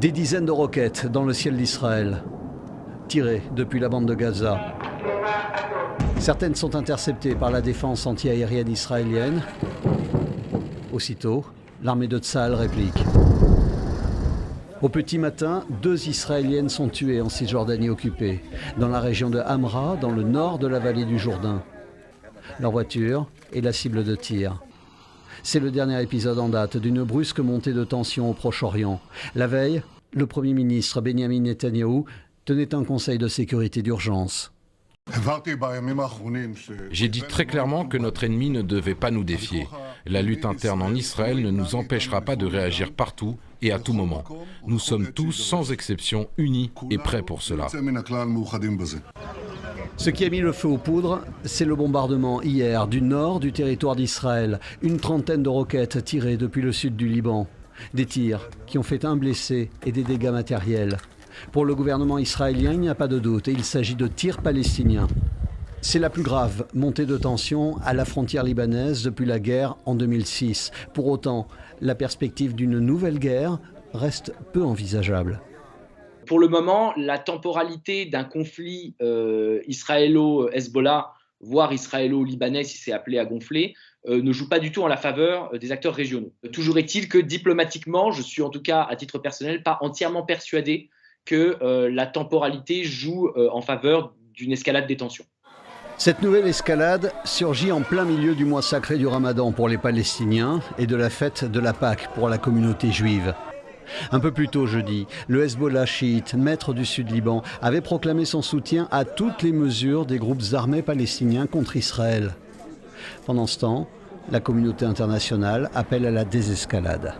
Des dizaines de roquettes dans le ciel d'Israël, tirées depuis la bande de Gaza. Certaines sont interceptées par la défense antiaérienne israélienne. Aussitôt, l'armée de Tsahal réplique. Au petit matin, 2 Israéliennes sont tuées en Cisjordanie occupée, dans la région de Hamra, dans le nord de la vallée du Jourdain. Leur voiture est la cible de tir. C'est le dernier épisode en date d'une brusque montée de tension au Proche-Orient. La veille, le Premier ministre Benjamin Netanyahou tenait un conseil de sécurité d'urgence. J'ai dit très clairement que notre ennemi ne devait pas nous défier. La lutte interne en Israël ne nous empêchera pas de réagir partout et à tout moment. Nous sommes tous, sans exception, unis et prêts pour cela. Ce qui a mis le feu aux poudres, c'est le bombardement hier du nord du territoire d'Israël. Une trentaine de roquettes tirées depuis le sud du Liban. Des tirs qui ont fait un blessé et des dégâts matériels. Pour le gouvernement israélien, il n'y a pas de doute, et il s'agit de tirs palestiniens. C'est la plus grave montée de tension à la frontière libanaise depuis la guerre en 2006. Pour autant, la perspective d'une nouvelle guerre reste peu envisageable. Pour le moment, la temporalité d'un conflit israélo-Hezbollah, voire israélo-libanais si c'est appelé à gonfler, ne joue pas du tout en la faveur des acteurs régionaux. Toujours est-il que diplomatiquement, je suis en tout cas à titre personnel pas entièrement persuadé que la temporalité joue en faveur d'une escalade des tensions. Cette nouvelle escalade surgit en plein milieu du mois sacré du Ramadan pour les Palestiniens et de la fête de la Pâque pour la communauté juive. Un peu plus tôt jeudi, le Hezbollah chiite, maître du Sud-Liban, avait proclamé son soutien à toutes les mesures des groupes armés palestiniens contre Israël. Pendant ce temps, la communauté internationale appelle à la désescalade.